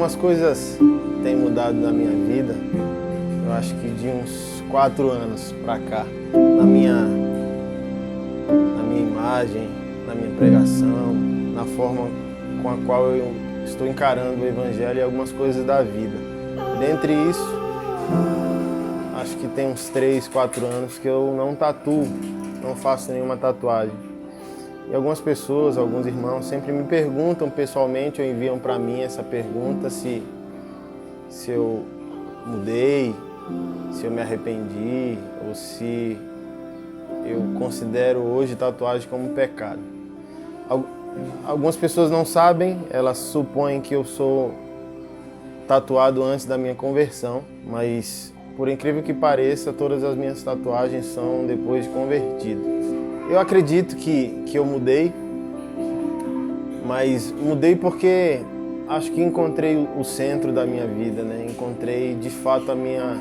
Algumas coisas têm mudado na minha vida, eu acho que de uns 4 anos pra cá, na minha imagem, na minha pregação, na forma com a qual eu estou encarando o Evangelho e algumas coisas da vida. Dentre isso, acho que tem uns 3, 4 anos que eu não tatuo, não faço nenhuma tatuagem. E algumas pessoas, alguns irmãos sempre me perguntam pessoalmente ou enviam para mim essa pergunta se eu mudei, se eu me arrependi ou se eu considero hoje tatuagem como pecado. Algumas pessoas não sabem, elas supõem que eu sou tatuado antes da minha conversão, mas por incrível que pareça, todas as minhas tatuagens são depois de convertido. Eu acredito que eu mudei, mas mudei porque acho que encontrei o centro da minha vida, né? Encontrei de fato a minha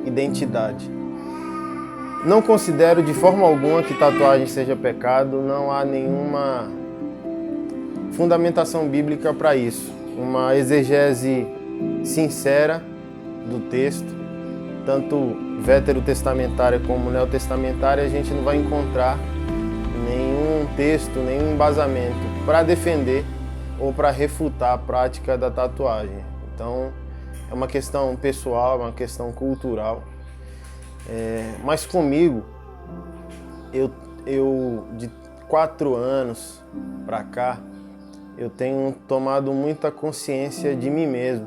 identidade. Não considero de forma alguma que tatuagem seja pecado, não há nenhuma fundamentação bíblica para isso. Uma exegese sincera do texto, tanto veterotestamentária como neotestamentária, a gente não vai encontrar nenhum texto, nenhum embasamento para defender ou para refutar a prática da tatuagem. Então, é uma questão pessoal, é uma questão cultural. Mas comigo, eu de 4 anos para cá, eu tenho tomado muita consciência de mim mesmo,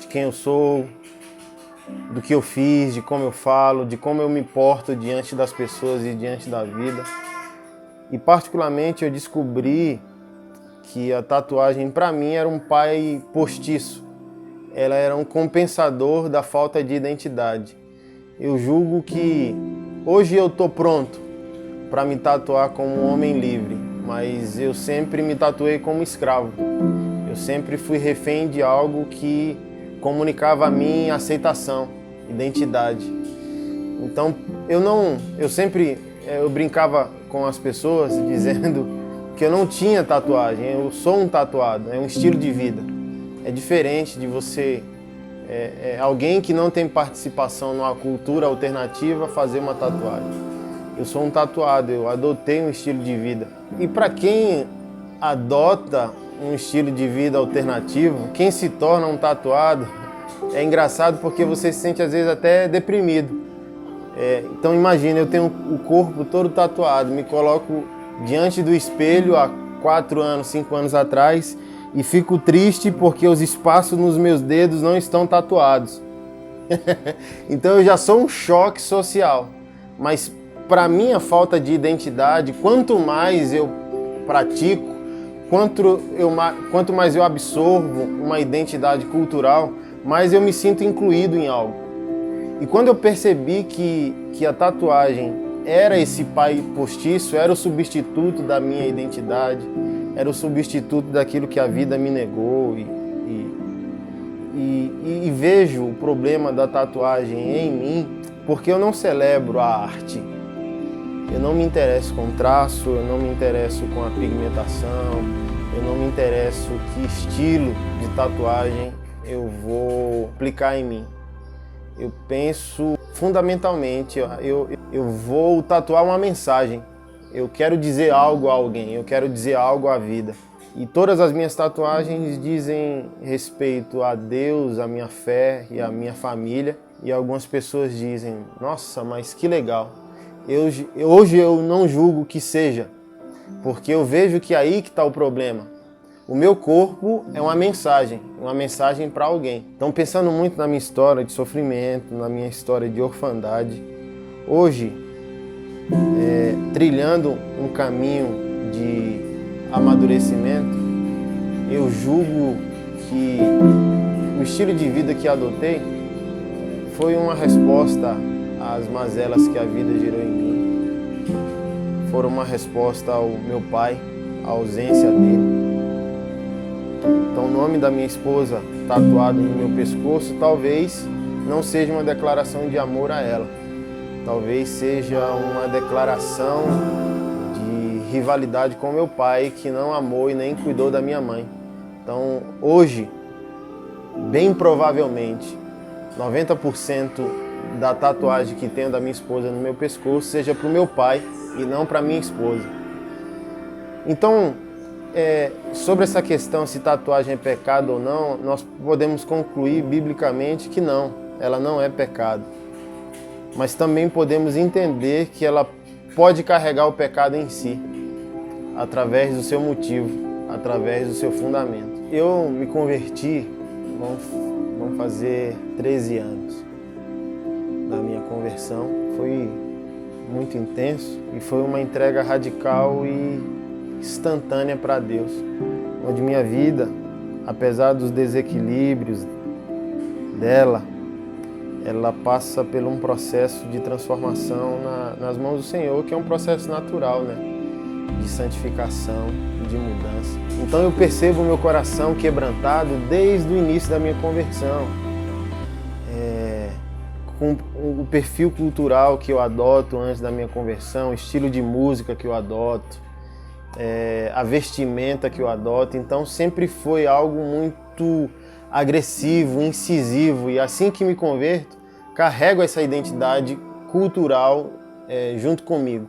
de quem eu sou, do que eu fiz, de como eu falo, de como eu me porto diante das pessoas e diante da vida. E particularmente eu descobri que a tatuagem para mim era um pai postiço. Ela era um compensador da falta de identidade. Eu julgo que hoje eu estou pronto para me tatuar como um homem livre, mas eu sempre me tatuei como escravo. Eu sempre fui refém de algo que comunicava a mim aceitação, identidade. Então eu brincava com as pessoas dizendo que eu não tinha tatuagem, eu sou um tatuado, é um estilo de vida. É diferente de você, alguém que não tem participação numa cultura alternativa fazer uma tatuagem. Eu sou um tatuado, eu adotei um estilo de vida. E para quem adota um estilo de vida alternativo, quem se torna um tatuado, é engraçado porque você se sente às vezes até deprimido. Então imagina, eu tenho o corpo todo tatuado, me coloco diante do espelho há 4 anos, 5 anos atrás e fico triste porque os espaços nos meus dedos não estão tatuados. Então eu já sou um choque social, mas para minha falta de identidade, quanto mais eu pratico, quanto mais eu absorvo uma identidade cultural, mais eu me sinto incluído em algo. E quando eu percebi que a tatuagem era esse pai postiço, era o substituto da minha identidade, era o substituto daquilo que a vida me negou e vejo o problema da tatuagem em mim, porque eu não celebro a arte. Eu não me interesso com traço, eu não me interesso com a pigmentação, eu não me interesso que estilo de tatuagem eu vou aplicar em mim. Eu penso fundamentalmente, eu vou tatuar uma mensagem. Eu quero dizer algo a alguém, eu quero dizer algo à vida. E todas as minhas tatuagens dizem respeito a Deus, a minha fé e a minha família. E algumas pessoas dizem, nossa, mas que legal. Hoje eu não julgo que seja, porque eu vejo que é aí que está o problema. O meu corpo é uma mensagem para alguém. Então, pensando muito na minha história de sofrimento, na minha história de orfandade, hoje, trilhando um caminho de amadurecimento, eu julgo que o estilo de vida que adotei foi uma resposta às mazelas que a vida gerou em mim. Foram uma resposta ao meu pai, à ausência dele. Então o nome da minha esposa tatuado no meu pescoço talvez não seja uma declaração de amor a ela. Talvez seja uma declaração de rivalidade com meu pai, que não amou e nem cuidou da minha mãe. Então hoje bem provavelmente, 90% da tatuagem que tenho da minha esposa no meu pescoço seja para o meu pai e não para minha esposa. Então, sobre essa questão se tatuagem é pecado ou não, nós podemos concluir biblicamente que não, ela não é pecado. Mas também podemos entender que ela pode carregar o pecado em si, através do seu motivo, através do seu fundamento. Eu me converti, vão fazer 13 anos da minha conversão. Foi muito intenso e foi uma entrega radical e instantânea para Deus, onde minha vida, apesar dos desequilíbrios dela, ela passa por um processo de transformação nas mãos do Senhor, que é um processo natural, né? De santificação, de mudança. Então eu percebo o meu coração quebrantado desde o início da minha conversão. Com o perfil cultural que eu adoto antes da minha conversão, o estilo de música que eu adoto, a vestimenta que eu adoto, então sempre foi algo muito agressivo, incisivo, e assim que me converto, carrego essa identidade cultural junto comigo.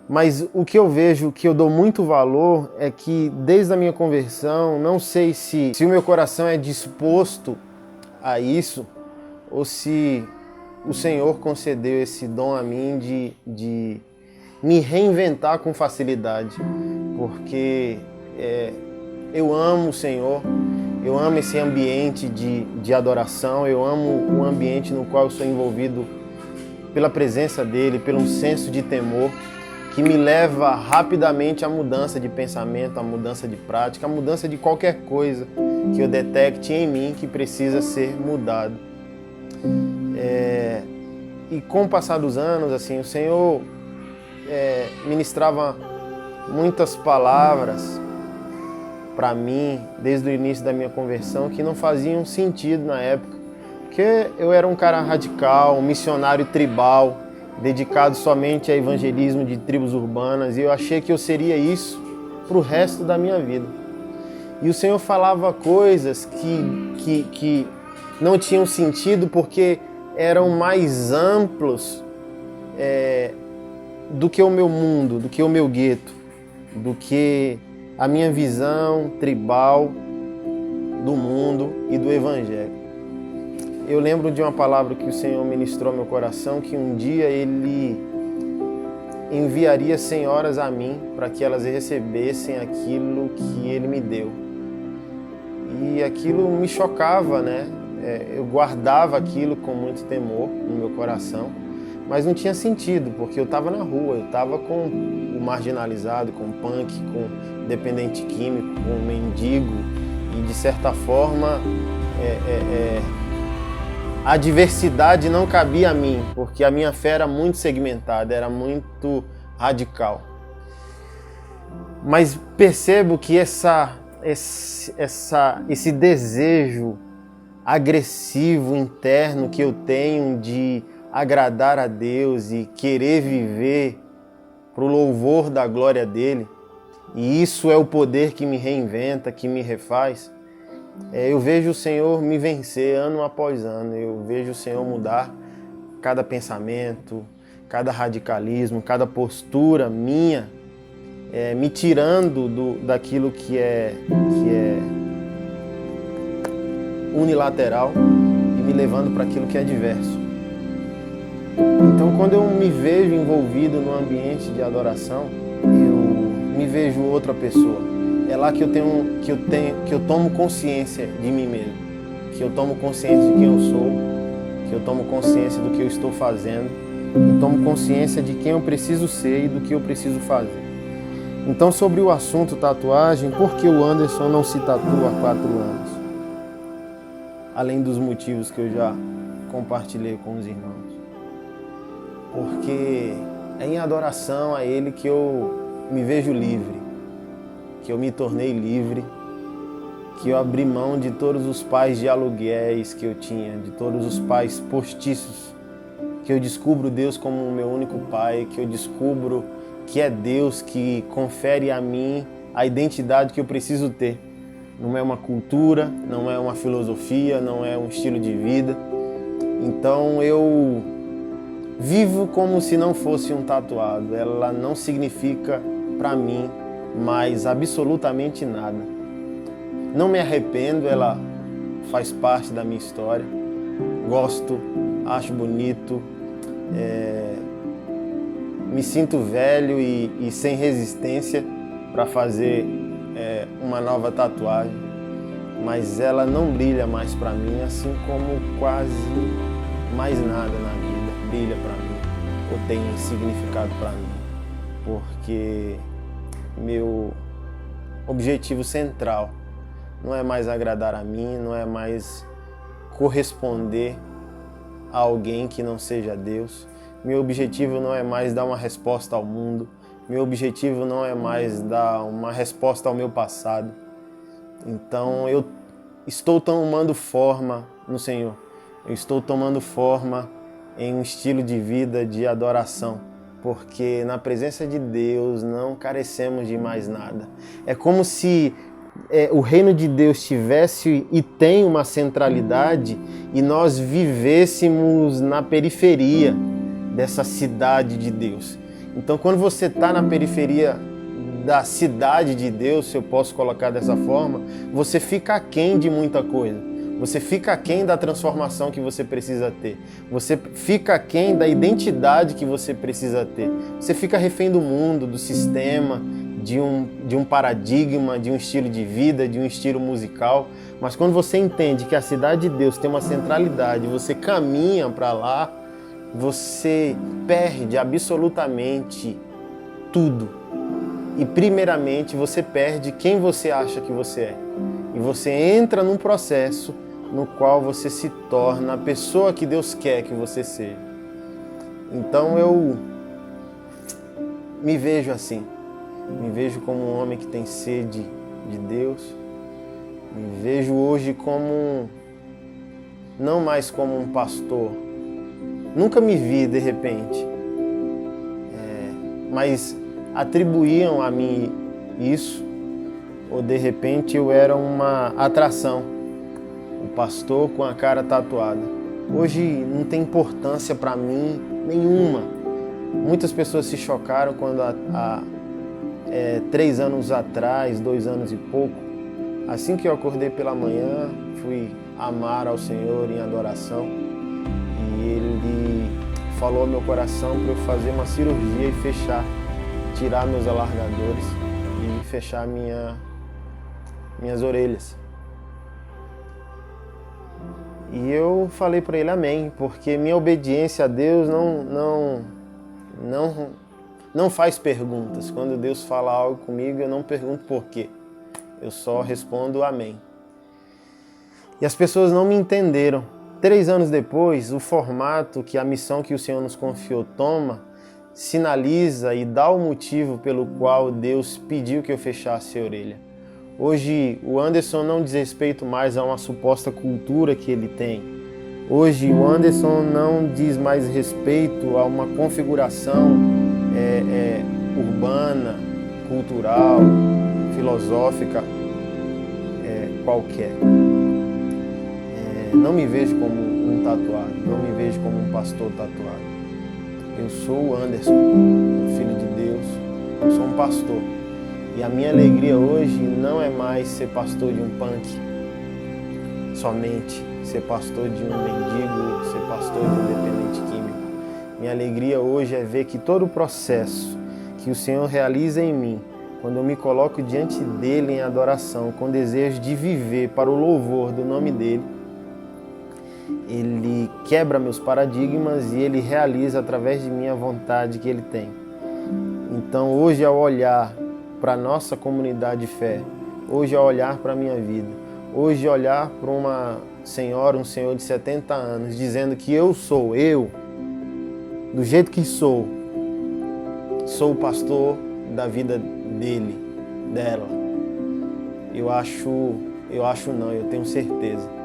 Mas o que eu vejo, que eu dou muito valor, é que desde a minha conversão, não sei se o meu coração é disposto a isso, ou se o Senhor concedeu esse dom a mim de me reinventar com facilidade, porque eu amo o Senhor, eu amo esse ambiente de adoração, eu amo o ambiente no qual eu sou envolvido pela presença dEle, pelo senso de temor, que me leva rapidamente à mudança de pensamento, à mudança de prática, à mudança de qualquer coisa que eu detecte em mim que precisa ser mudado. E com o passar dos anos, assim, o Senhor ministrava muitas palavras para mim, desde o início da minha conversão, que não faziam sentido na época, porque eu era um cara radical, um missionário tribal, dedicado somente a evangelismo de tribos urbanas, e eu achei que eu seria isso para o resto da minha vida. E o Senhor falava coisas que não tinham sentido porque eram mais amplos do que o meu mundo, do que o meu gueto, do que a minha visão tribal do mundo e do Evangelho. Eu lembro de uma palavra que o Senhor ministrou ao meu coração, que um dia Ele enviaria senhoras a mim para que elas recebessem aquilo que Ele me deu. E aquilo me chocava, né? Eu guardava aquilo com muito temor no meu coração, mas não tinha sentido, porque eu estava na rua, eu estava com o marginalizado, com o punk, com o dependente químico, com o mendigo, e de certa forma a diversidade não cabia a mim, porque a minha fé era muito segmentada, era muito radical. Mas percebo que esse desejo agressivo interno que eu tenho de agradar a Deus e querer viver para o louvor da glória dele, e isso é o poder que me reinventa, que me refaz. Eu vejo o Senhor me vencer ano após ano, eu vejo o Senhor mudar cada pensamento, cada radicalismo, cada postura minha, me tirando daquilo que é unilateral e me levando para aquilo que é diverso. Então, quando eu me vejo envolvido no ambiente de adoração, eu me vejo outra pessoa. É lá que eu tomo consciência de mim mesmo, que eu tomo consciência de quem eu sou, que eu tomo consciência do que eu estou fazendo, e tomo consciência de quem eu preciso ser e do que eu preciso fazer. Então, sobre o assunto tatuagem, por que o Anderson não se tatua há 4 anos? Além dos motivos que eu já compartilhei com os irmãos. Porque é em adoração a Ele que eu me vejo livre, que eu me tornei livre, que eu abri mão de todos os pais de aluguéis que eu tinha, de todos os pais postiços, que eu descubro Deus como o meu único pai, que eu descubro que é Deus que confere a mim a identidade que eu preciso ter. não é uma cultura, não é uma filosofia, não é um estilo de vida. Então eu vivo como se não fosse um tatuado. Ela não significa para mim mais absolutamente nada. Não me arrependo, ela faz parte da minha história. Gosto, acho bonito, me sinto velho e sem resistência para fazer uma nova tatuagem, mas ela não brilha mais para mim, assim como quase mais nada na vida brilha para mim ou tem significado para mim, porque meu objetivo central não é mais agradar a mim, não é mais corresponder a alguém que não seja Deus. Meu objetivo não é mais dar uma resposta ao mundo. Meu objetivo não é mais dar uma resposta ao meu passado. Então eu estou tomando forma no Senhor. Eu estou tomando forma em um estilo de vida de adoração, porque na presença de Deus não carecemos de mais nada. É como se o reino de Deus tivesse e tem uma centralidade e nós vivêssemos na periferia dessa cidade de Deus. Então, quando você está na periferia da cidade de Deus, se eu posso colocar dessa forma, você fica aquém de muita coisa. Você fica aquém da transformação que você precisa ter. Você fica aquém da identidade que você precisa ter. Você fica refém do mundo, do sistema, de um paradigma, de um estilo de vida, de um estilo musical. Mas quando você entende que a cidade de Deus tem uma centralidade, você caminha para lá, você perde absolutamente tudo. E primeiramente você perde quem você acha que você é. E você entra num processo no qual você se torna a pessoa que Deus quer que você seja. Então eu me vejo assim. Me vejo como um homem que tem sede de Deus. Me vejo hoje como, não mais como um pastor. Nunca me vi de repente, mas atribuíam a mim isso, ou de repente eu era uma atração, o pastor com a cara tatuada. Hoje não tem importância para mim nenhuma. Muitas pessoas se chocaram quando há 3 anos atrás, 2 anos e pouco, assim que eu acordei pela manhã, fui amar ao Senhor em adoração. E Ele falou ao meu coração para eu fazer uma cirurgia e tirar meus alargadores e fechar minhas orelhas. E eu falei para Ele amém, porque minha obediência a Deus não faz perguntas. Quando Deus fala algo comigo, eu não pergunto por quê. Eu só respondo amém. E as pessoas não me entenderam. 3 anos depois, o formato que a missão que o Senhor nos confiou toma, sinaliza e dá o motivo pelo qual Deus pediu que eu fechasse a orelha. Hoje, o Anderson não diz respeito mais a uma suposta cultura que ele tem. Hoje, o Anderson não diz mais respeito a uma configuração urbana, cultural, filosófica, qualquer. Não me vejo como um tatuado, não me vejo como um pastor tatuado. Eu sou o Anderson, um filho de Deus, eu sou um pastor. E a minha alegria hoje não é mais ser pastor de um punk, somente ser pastor de um mendigo, ser pastor de um dependente químico. Minha alegria hoje é ver que todo o processo que o Senhor realiza em mim, quando eu me coloco diante dEle em adoração, com desejo de viver para o louvor do nome dEle, Ele quebra meus paradigmas e Ele realiza através de mim a vontade que Ele tem. Então hoje, ao olhar para a nossa comunidade de fé, hoje ao olhar para a minha vida, hoje olhar para uma senhora, um senhor de 70 anos, dizendo que eu, do jeito que sou o pastor da vida dela. Eu tenho certeza.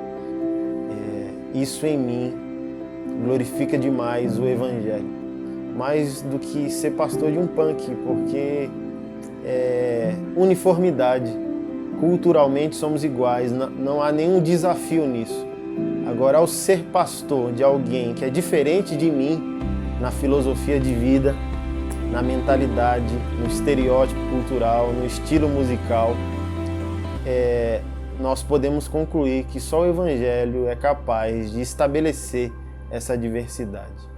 Isso em mim glorifica demais o Evangelho, mais do que ser pastor de um punk, porque uniformidade culturalmente somos iguais, não há nenhum desafio nisso. Agora, ao ser pastor de alguém que é diferente de mim, na filosofia de vida, na mentalidade, no estereótipo cultural, no estilo musical, nós podemos concluir que só o Evangelho é capaz de estabelecer essa diversidade.